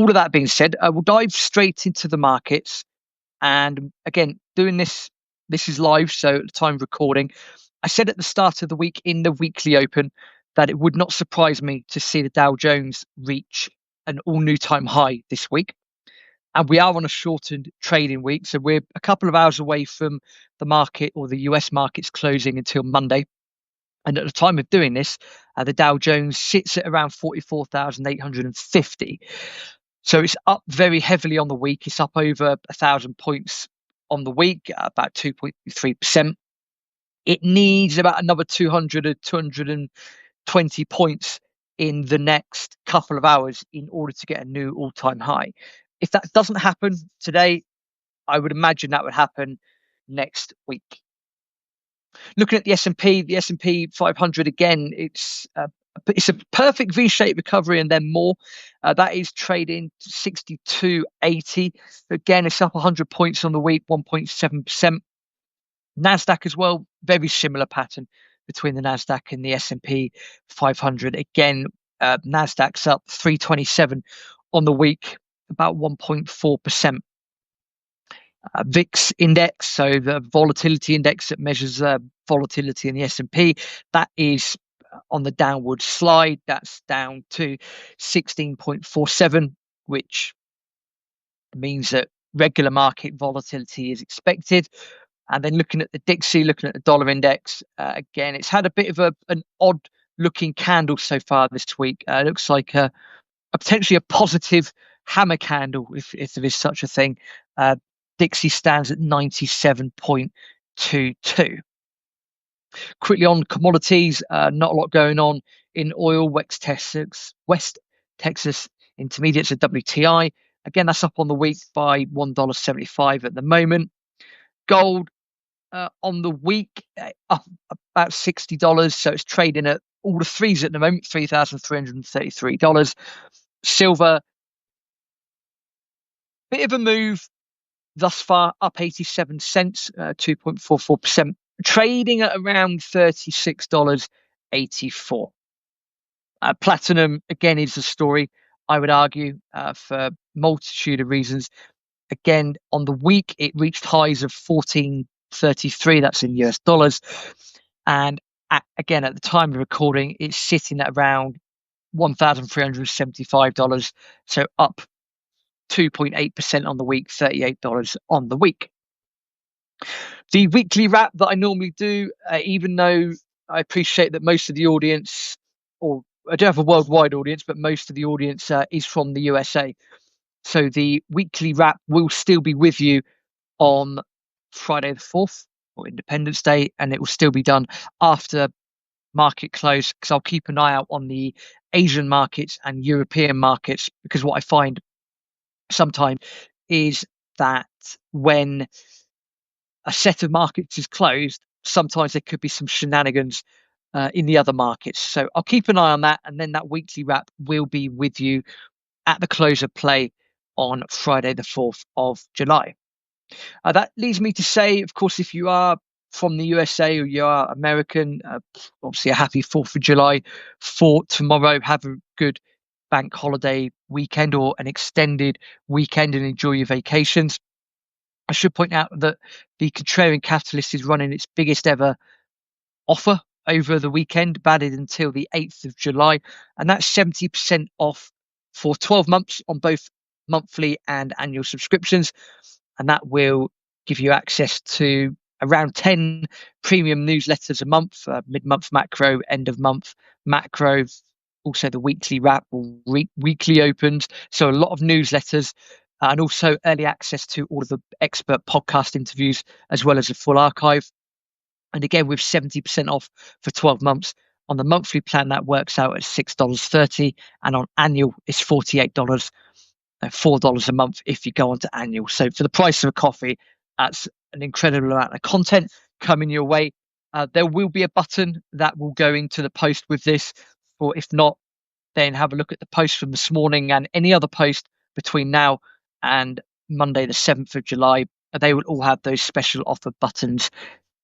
all of that being said, we'll dive straight into the markets. And again, doing this is live, so at the time of recording, I said at the start of the week in the weekly open that it would not surprise me to see the Dow Jones reach an all-new time high this week. And we are on a shortened trading week, so we're a couple of hours away from the market or the US markets closing until Monday. And at the time of doing this, the Dow Jones sits at around 44,850. So it's up very heavily on the week. It's up over 1,000 points on the week, about 2.3%. It needs about another 200 or 220 points in the next couple of hours in order to get a new all-time high. If that doesn't happen today, I would imagine that would happen next week. Looking at the S&P 500 again, it's a perfect V-shaped recovery and then more. That is trading 62.80. Again, it's up 100 points on the week, 1.7%. Nasdaq as well, very similar pattern between the Nasdaq and the S&P 500. Again, Nasdaq's up 327 on the week, about 1.4%. VIX index, so the volatility index that measures volatility in the S&P, that is on the downward slide. That's down to 16.47, which means that regular market volatility is expected. And then looking at the Dixie, looking at the dollar index, again, it's had a bit of an odd looking candle so far this week. It looks like a potentially a positive hammer candle, if there is such a thing. Dixie stands at 97.22. Quickly on commodities, not a lot going on in oil. West Texas Intermediates at WTI. Again, that's up on the week by $1.75 at the moment. Gold on the week up about $60, so it's trading at all the threes at the moment, $3,333. Silver, bit of a move thus far, up 87 cents, 2.44%, trading at around $36.84. Platinum, again, is the story, I would argue, for a multitude of reasons. Again, on the week, it reached highs of 14.33, that's in US dollars. And again, at the time of recording, it's sitting at around $1,375, so up 2.8% on the week, $38 on the week. The weekly wrap that I normally do, even though I appreciate that most of the audience, or I don't have a worldwide audience, but most of the audience is from the USA. So the weekly wrap will still be with you on Friday the 4th, or Independence Day, and it will still be done after market close, because I'll keep an eye out on the Asian markets and European markets, because what I find sometimes is that when a set of markets is closed, sometimes there could be some shenanigans in the other markets. So I'll keep an eye on that, and then that weekly wrap will be with you at the close of play on Friday the 4th of July. That leads me to say, of course, if you are from the USA or you are American, obviously a happy 4th of July for tomorrow. Have a good bank holiday weekend or an extended weekend and enjoy your vacations. I should point out that the Contrarian Capitalist is running its biggest ever offer over the weekend, valid until the 8th of July, and that's 70% off for 12 months on both monthly and annual subscriptions, and that will give you access to around 10 premium newsletters a month, mid-month macro, end of month macro, also the weekly wrap, weekly opens, so a lot of newsletters, and also early access to all of the expert podcast interviews, as well as a full archive. And again, with 70% off for 12 months. On the monthly plan, that works out at $6.30, and on annual, it's $48, $4 a month if you go on to annual. So for the price of a coffee, that's an incredible amount of content coming your way. There will be a button that will go into the post with this, or if not, then have a look at the post from this morning and any other post between now and Monday, the 7th of July. They will all have those special offer buttons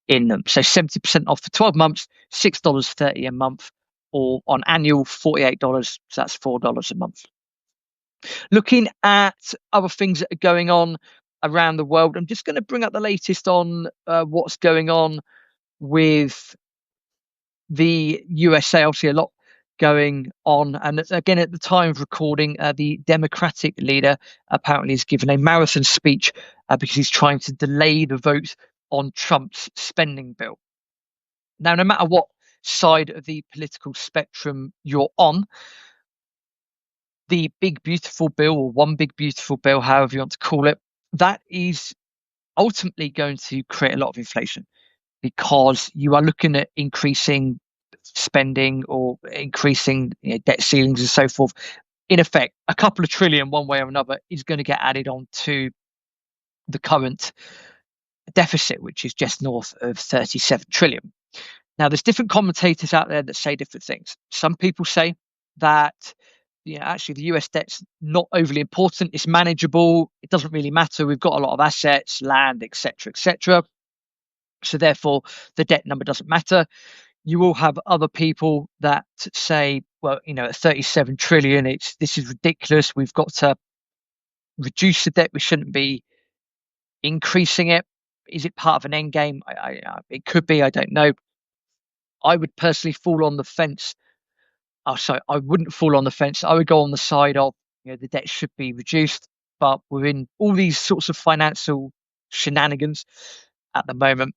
in them. So 70% off for 12 months, $6.30 a month, or on annual, $48. So that's $4 a month. Looking at other things that are going on around the world, I'm just going to bring up the latest on what's going on with the USA. Obviously, a lot going on. And again, at the time of recording, the Democratic leader apparently has given a marathon speech because he's trying to delay the vote on Trump's spending bill. Now, no matter what side of the political spectrum you're on, the big beautiful bill, or one big beautiful bill, however you want to call it, that is ultimately going to create a lot of inflation, because you are looking at increasing spending or increasing debt ceilings and so forth. In effect, a couple of trillion one way or another is going to get added on to the current deficit, which is just north of 37 trillion. Now, there's different commentators out there that say different things. Some people say that actually the US debt's not overly important. It's manageable. It doesn't really matter. We've got a lot of assets, land, etc., etc. So therefore, the debt number doesn't matter. You will have other people that say, well, at 37 trillion, this is ridiculous. We've got to reduce the debt. We shouldn't be increasing it. Is it part of an end game? It could be. I don't know. I would personally fall on the fence. Oh, sorry, I wouldn't fall on the fence. I would go on the side of the debt should be reduced. But within all these sorts of financial shenanigans at the moment,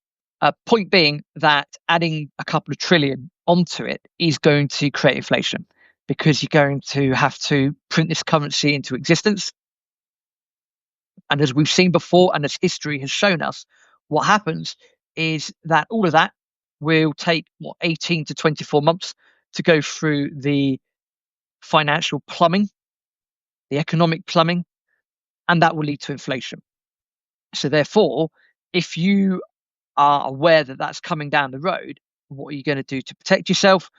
point being that adding a couple of trillion onto it is going to create inflation, because you're going to have to print this currency into existence. And as we've seen before, and as history has shown us, what happens is that all of that will take 18 to 24 months to go through the financial plumbing, the economic plumbing, and that will lead to inflation. So therefore, if you are aware that that's coming down the road, what are you going to do to protect yourself?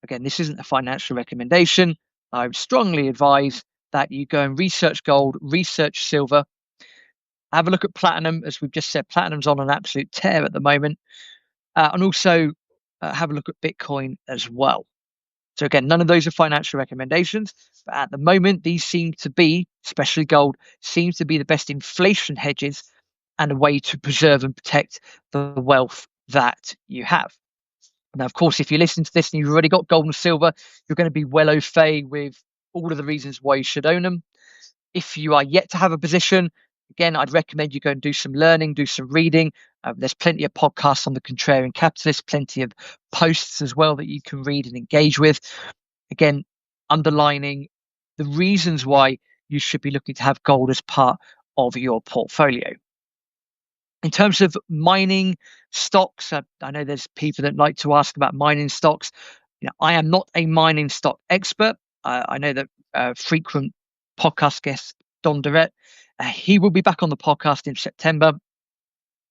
Again, this isn't a financial recommendation. I would strongly advise that you go and research gold, research silver, have a look at platinum. As we've just said, platinum's on an absolute tear at the moment, and also have a look at Bitcoin as well. So again, none of those are financial recommendations, but at the moment, these seem to be, especially gold, seems to be the best inflation hedges and a way to preserve and protect the wealth that you have. Now, of course, if you listen to this and you've already got gold and silver, you're going to be well au fait with all of the reasons why you should own them. If you are yet to have a position, again, I'd recommend you go and do some learning, do some reading. There's plenty of podcasts on the Contrarian Capitalist, plenty of posts as well that you can read and engage with. Again, underlining the reasons why you should be looking to have gold as part of your portfolio. In terms of mining stocks, I know there's people that like to ask about mining stocks. I am not a mining stock expert. I know that frequent podcast guest Don Durrett, he will be back on the podcast in September.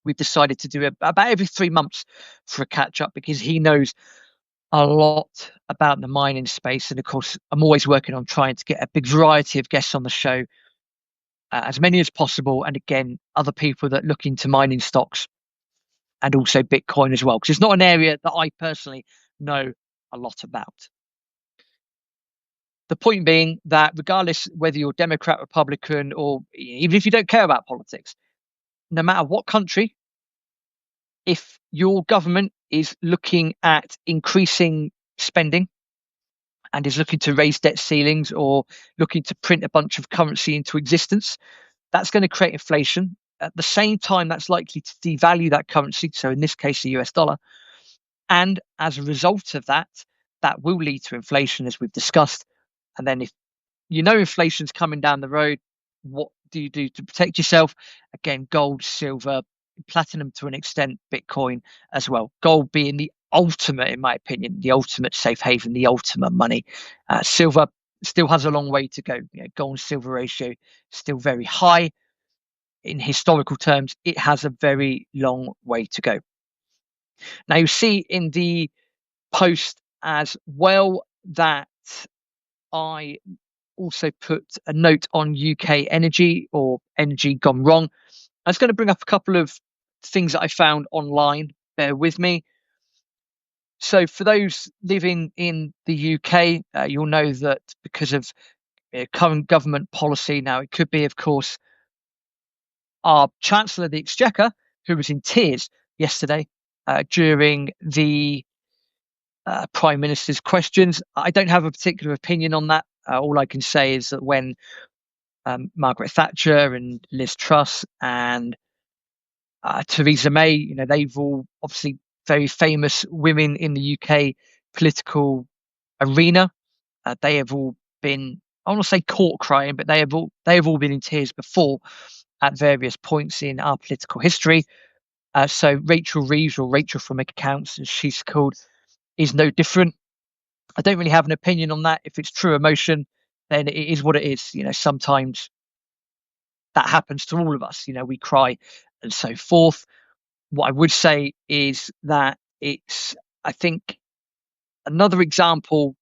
We've decided to do about every 3 months for a catch up, because he knows a lot about the mining space. And of course, I'm always working on trying to get a big variety of guests on the show, as many as possible. And again, other people that look into mining stocks and also Bitcoin as well, because it's not an area that I personally know a lot about. The point being that regardless whether you're Democrat, Republican, or even if you don't care about politics, no matter what country, if your government is looking at increasing spending and is looking to raise debt ceilings or looking to print a bunch of currency into existence, that's going to create inflation. At the same time, that's likely to devalue that currency, so in this case, the US dollar. And as a result of that, that will lead to inflation, as we've discussed. And then if inflation's coming down the road, what do you do to protect yourself? Again, gold, silver, platinum to an extent, Bitcoin as well. Gold being the ultimate, in my opinion, the ultimate safe haven, the ultimate money. Silver still has a long way to go. Gold and silver ratio still very high. In historical terms, it has a very long way to go. Now, you see in the post as well that I also put a note on UK energy, or energy gone wrong. I was going to bring up a couple of things that I found online. Bear with me. So for those living in the UK, you'll know that because of current government policy. Now, it could be, of course, our Chancellor of the Exchequer, who was in tears yesterday during the Prime Minister's questions. I don't have a particular opinion on that. All I can say is that when Margaret Thatcher and Liz Truss and Theresa May, they've all obviously very famous women in the UK political arena. They have all been, I want to say caught crying, but they have all been in tears before at various points in our political history. So Rachel Reeves, or Rachel from Accounts, as she's called, is no different. I don't really have an opinion on that. If it's true emotion, then it is what it is. Sometimes that happens to all of us. We cry and so forth. What I would say is that it's, I think, another example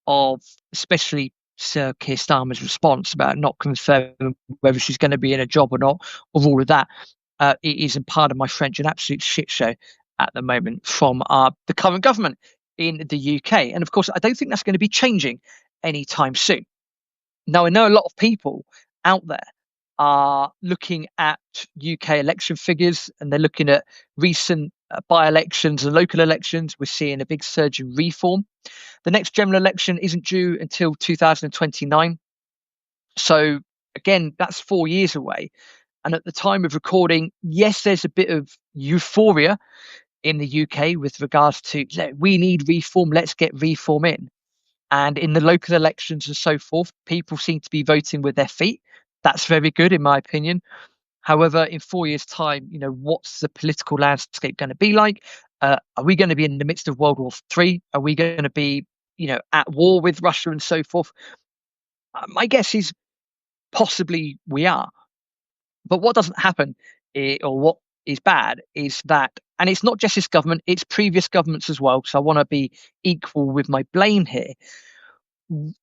of, especially Sir Keir Starmer's response about not confirming whether she's going to be in a job or not, of all of that. It is, in part of my French, an absolute shit show at the moment from the current government in the UK. And of course, I don't think that's going to be changing anytime soon. Now, I know a lot of people out there are looking at UK election figures, and they're looking at recent by-elections and local elections. We're seeing a big surge in reform. The next general election isn't due until 2029. So again, that's 4 years away. And at the time of recording, yes, there's a bit of euphoria in the UK with regards to, we need reform, let's get reform in. And in the local elections and so forth, people seem to be voting with their feet. That's very good, in my opinion. However, in 4 years' time, what's the political landscape going to be like? Are we going to be in the midst of World War III? Are we going to be, at war with Russia and so forth? My guess is possibly we are. But what doesn't happen, or what is bad, is that, and it's not just this government, it's previous governments as well, so I want to be equal with my blame here. You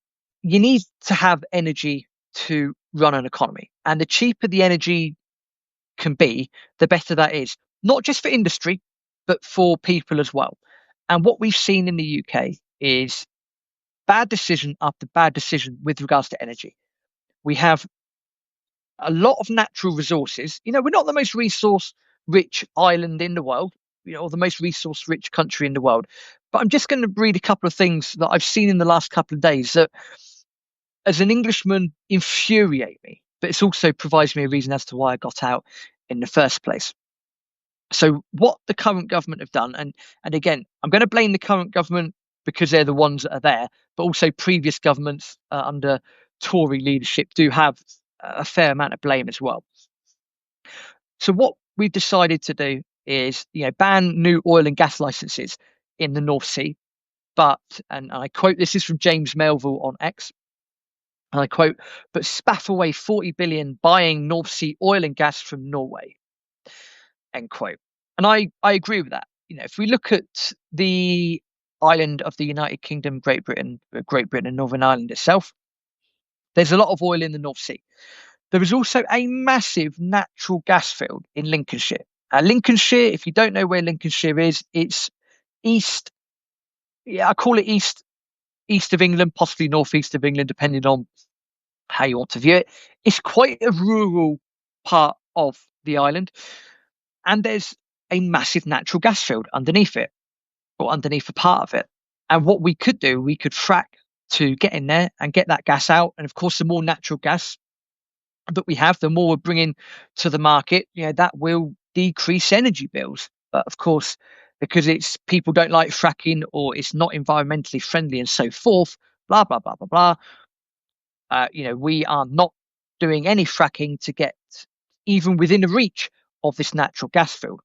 need to have energy to run an economy, and the cheaper the energy can be, the better that is, not just for industry, but for people as well. And what we've seen in the UK is bad decision after bad decision with regards to energy. We have a lot of natural resources. We're not the most resource rich island in the world, or the most resource rich country in the world. But I'm just going to read a couple of things that I've seen in the last couple of days that, as an Englishman, infuriate me. But it also provides me a reason as to why I got out in the first place. So what the current government have done, and again, I'm going to blame the current government because they're the ones that are there, but also previous governments under Tory leadership do have a fair amount of blame as well. So what we've decided to do is, ban new oil and gas licenses in the North Sea. But, and I quote, this is from James Melville on X, and I quote, "but spaff away 40 billion buying North Sea oil and gas from Norway," end quote. And I agree with that. If we look at the island of the United Kingdom, Great Britain and Northern Ireland itself, there's a lot of oil in the North Sea. There is also a massive natural gas field in Lincolnshire. Lincolnshire, if you don't know where Lincolnshire is, it's east. Yeah, I call it east of England, possibly northeast of England, depending on how you want to view it. It's quite a rural part of the island, and there's a massive natural gas field underneath it, or underneath a part of it. And what we could do, we could frack to get in there and get that gas out. And of course, the more natural gas that we have, the more we're bringing to the market, that will decrease energy bills. But of course, because it's people don't like fracking, or it's not environmentally friendly and so forth, blah, blah, blah, blah, blah. We are not doing any fracking to get even within the reach of this natural gas field.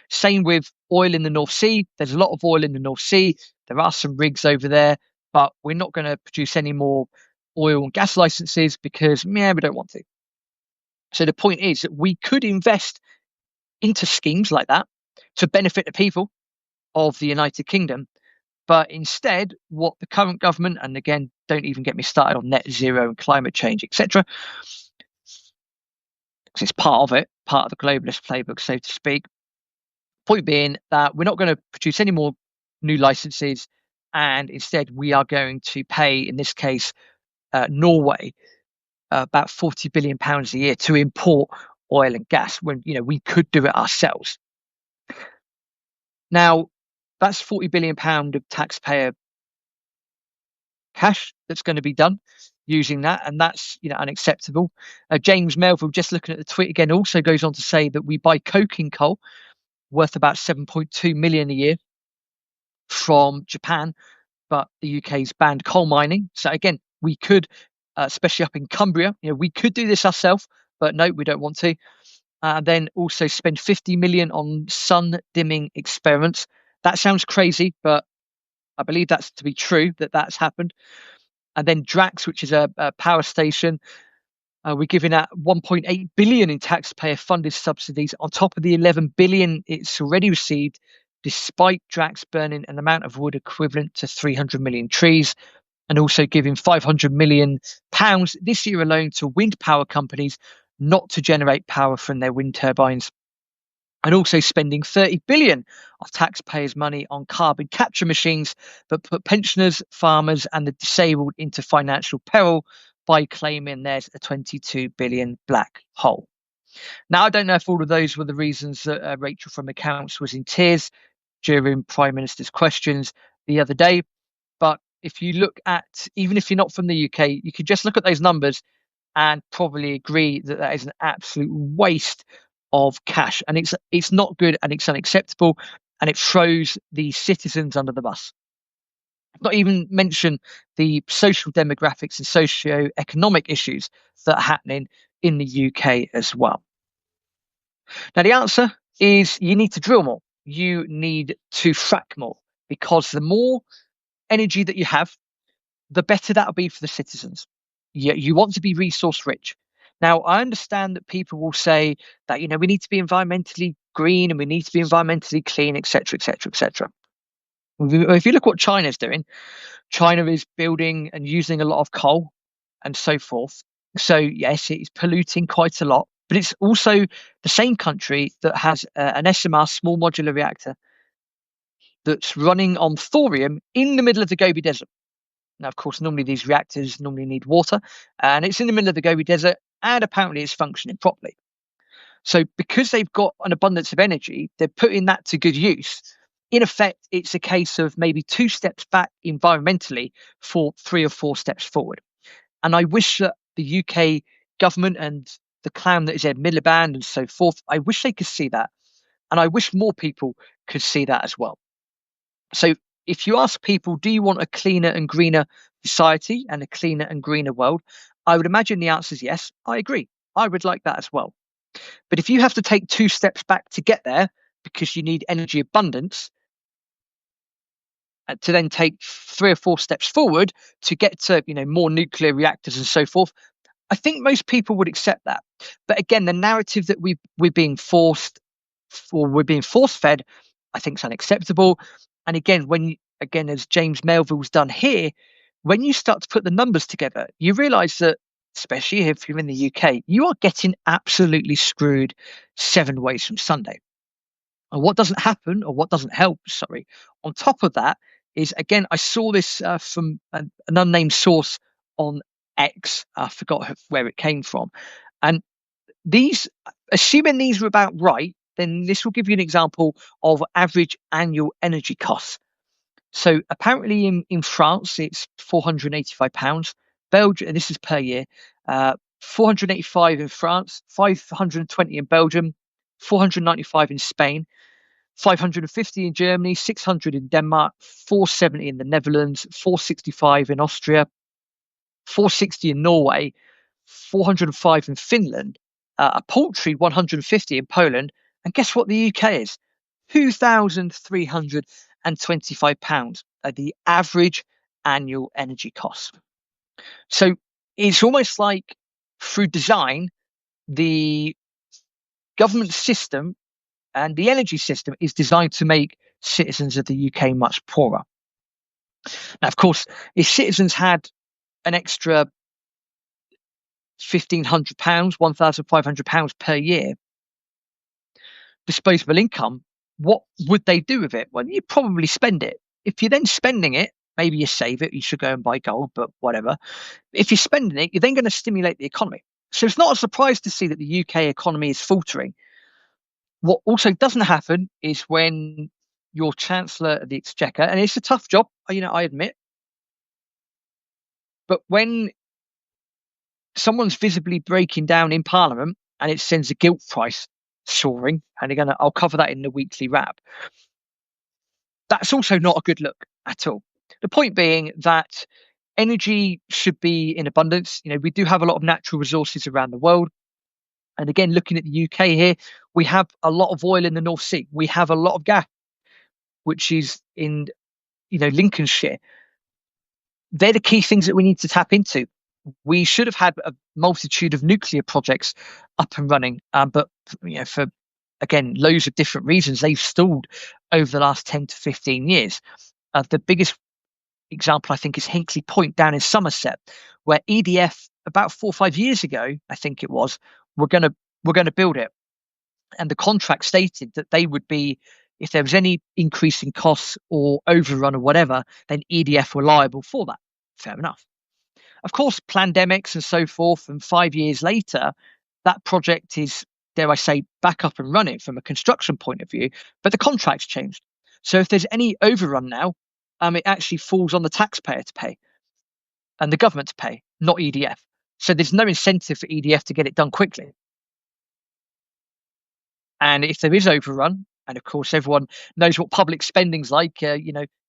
Same with oil in the North Sea. There's a lot of oil in the North Sea. There are some rigs over there, but we're not going to produce any more oil and gas licenses because, we don't want to. So the point is that we could invest into schemes like that to benefit the people of the United Kingdom. But instead, what the current government, and again, don't even get me started on net zero and climate change, etc., because it's part of it, part of the globalist playbook, so to speak. Point being that we're not going to produce any more new licenses, and instead we are going to pay, in this case, Norway about 40 billion pounds a year to import oil and gas when we could do it ourselves. Now, that's 40 billion pound of taxpayer cash that's going to be done using that, and that's unacceptable. James Melville, just looking at the tweet again, also goes on to say that we buy coking coal worth about 7.2 million a year from Japan, but the UK's banned coal mining. So again, we could, especially up in Cumbria, we could do this ourselves, but no, we don't want to. Then also spend 50 million on sun dimming experiments. That sounds crazy, but I believe that's to be true, that's happened. And then Drax, which is a power station, we're giving out 1.8 billion in taxpayer funded subsidies on top of the 11 billion it's already received, despite Drax burning an amount of wood equivalent to 300 million trees, and also giving 500 million pounds this year alone to wind power companies not to generate power from their wind turbines, and also spending 30 billion of taxpayers' money on carbon capture machines that put pensioners, farmers and the disabled into financial peril by claiming there's a 22 billion black hole. Now, I don't know if all of those were the reasons that Rachel from Accounts was in tears during Prime Minister's questions the other day, but if you look at, even if you're not from the UK, you could just look at those numbers and probably agree that that is an absolute waste of cash, and it's not good, and it's unacceptable, and it throws the citizens under the bus. Not even mention the social demographics and socio-economic issues that are happening in the UK as well. Now, the answer is you need to drill more. You need to frack more, because the more energy that you have, the better that'll be for the citizens. You want to be resource rich. Now, I understand that people will say that, we need to be environmentally green and we need to be environmentally clean, etc., etc., etc. If you look what China's doing, China is building and using a lot of coal and so forth. So yes, it is polluting quite a lot, but it's also the same country that has an SMR, small modular reactor, that's running on thorium in the middle of the Gobi Desert. Now, of course, normally these reactors need water, and it's in the middle of the Gobi Desert, and apparently it's functioning properly. So because they've got an abundance of energy, they're putting that to good use. In effect, it's a case of maybe 2 steps back environmentally for 3 or 4 steps forward. And I wish that the UK government and the clown that is Ed Miliband and so forth, I wish they could see that. And I wish more people could see that as well. So if you ask people, do you want a cleaner and greener society and a cleaner and greener world? I would imagine the answer is yes. I agree. I would like that as well. But if you have to take 2 steps back to get there because you need energy abundance, to then take 3 or 4 steps forward to get to more nuclear reactors and so forth, I think most people would accept that. But again, the narrative that we're being force fed, I think is unacceptable. And again, as James Melville's done here, when you start to put the numbers together, you realise that, especially if you're in the UK, you are getting absolutely screwed 7 ways from Sunday. And what doesn't happen, or what doesn't help, on top of that is, again, I saw this from an unnamed source on X. I forgot where it came from. And assuming these were about right, then this will give you an example of average annual energy costs. So apparently in France, it's £485. Belgium, and this is per year, 485 in France, 520 in Belgium, 495 in Spain, 550 in Germany, 600 in Denmark, 470 in the Netherlands, 465 in Austria, 460 in Norway, 405 in Finland, a paltry 150 in Poland, and guess what the UK is? £2,325 are the average annual energy costs. So it's almost like, through design, the government system and the energy system is designed to make citizens of the UK much poorer. Now, of course, if citizens had an extra £1,500, £1,500 per year disposable income, what would they do with it? Well, you'd probably spend it. If you're then spending it maybe you save it, you should go and buy gold, but whatever. If you're spending it, you're then going to stimulate the economy. So it's not a surprise to see that the UK economy is faltering. What also doesn't happen is when your Chancellor of the Exchequer, and it's a tough job, I admit, but when someone's visibly breaking down in Parliament and it sends a gilt price soaring, and I'll cover that in the weekly wrap. That's also not a good look at all. The point being that energy should be in abundance. We do have a lot of natural resources around the world. And again, looking at the UK here, we have a lot of oil in the North Sea. We have a lot of gas, which is in, Lincolnshire. They're the key things that we need to tap into. We should have had a multitude of nuclear projects up and running, but for again loads of different reasons, they've stalled over the last 10 to 15 years. The biggest example, I think, is Hinkley Point down in Somerset, where EDF about 4 or 5 years ago, I think it was, we're going to build it, and the contract stated that they would be, if there was any increase in costs or overrun or whatever, then EDF were liable for that. Fair enough. Of course, pandemics and so forth, and 5 years later, that project is, dare I say, back up and running from a construction point of view, but the contract's changed. So if there's any overrun now, it actually falls on the taxpayer to pay and the government to pay, not EDF. So there's no incentive for EDF to get it done quickly. And if there is overrun, and of course everyone knows what public spending's like,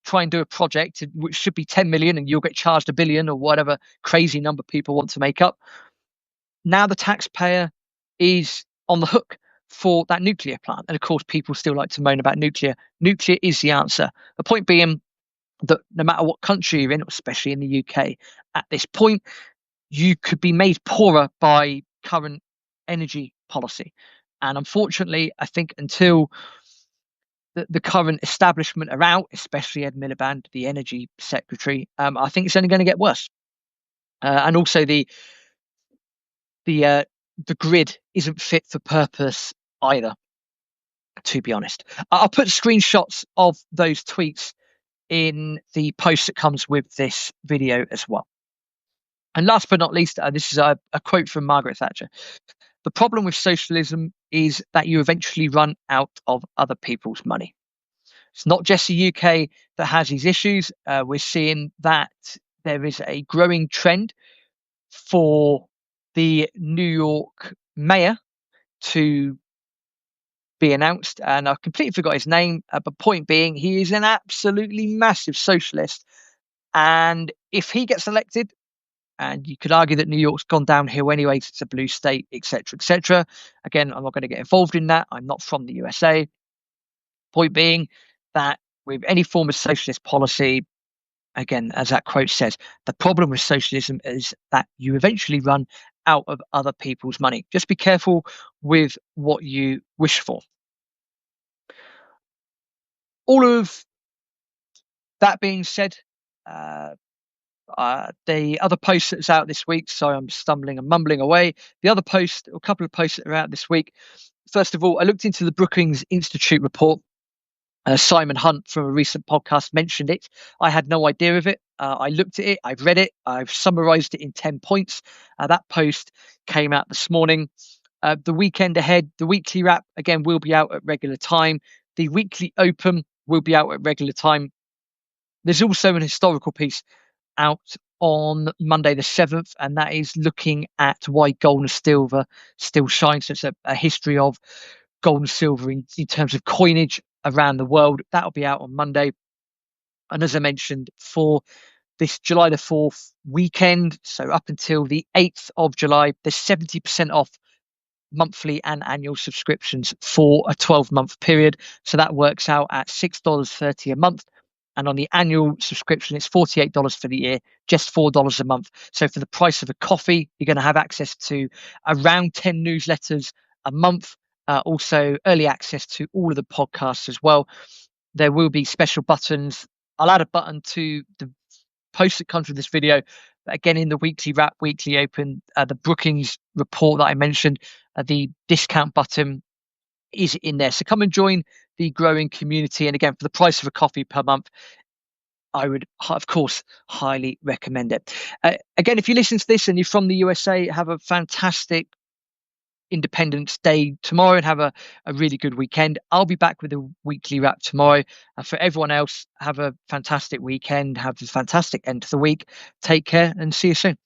try and do a project which should be 10 million and you'll get charged $1 billion or whatever crazy number people want to make up. Now the taxpayer is on the hook for that nuclear plant. And of course, people still like to moan about nuclear. Nuclear is the answer. The point being that no matter what country you're in, especially in the UK, at this point, you could be made poorer by current energy policy. And unfortunately, I think until the current establishment are out, especially Ed Miliband, the energy secretary, I think it's only going to get worse. And also the grid isn't fit for purpose either, to be honest. I'll put screenshots of those tweets in the post that comes with this video as well. And last but not least, this is a quote from Margaret Thatcher. The problem with socialism is that you eventually run out of other people's money. It's not just the UK that has these issues. We're seeing that there is a growing trend for the New York mayor to be announced, and I completely forgot his name, but point being, he is an absolutely massive socialist, and if he gets elected, and you could argue that New York's gone downhill anyway, it's a blue state, etc. Again, I'm not going to get involved in that. I'm not from the USA. Point being that with any form of socialist policy, again, as that quote says, the problem with socialism is that you eventually run out of other people's money. Just be careful with what you wish for. All of that being said, the other post that's out this week, so I'm stumbling and mumbling away. The other post, a couple of posts that are out this week. First of all, I looked into the Brookings Institute report. Simon Hunt from a recent podcast mentioned it. I had no idea of it. I looked at it, I've read it, I've summarized it in 10 points. That post came out this morning. The weekend ahead, the weekly wrap, again, will be out at regular time. The weekly open will be out at regular time. There's also an historical piece out on Monday the 7th, and that is looking at why gold and silver still shine. So it's a history of gold and silver in terms of coinage around the world. That'll be out on Monday. And as I mentioned, for this July the 4th weekend, so up until the 8th of July, there's 70% off monthly and annual subscriptions for a 12-month period. So that works out at $6.30 a month. And on the annual subscription, it's $48 for the year, just $4 a month. So for the price of a coffee, you're going to have access to around 10 newsletters a month. Also, early access to all of the podcasts as well. There will be special buttons. I'll add a button to the post that comes with this video. Again, in the weekly wrap, weekly open, the Brookings report that I mentioned, the discount button is in there. So come and join the growing community. And again, for the price of a coffee per month, I would, of course, highly recommend it. Again, if you listen to this and you're from the USA, have a fantastic Independence Day tomorrow and have a really good weekend. I'll be back with a weekly wrap tomorrow. And for everyone else, have a fantastic weekend. Have a fantastic end to the week. Take care and see you soon.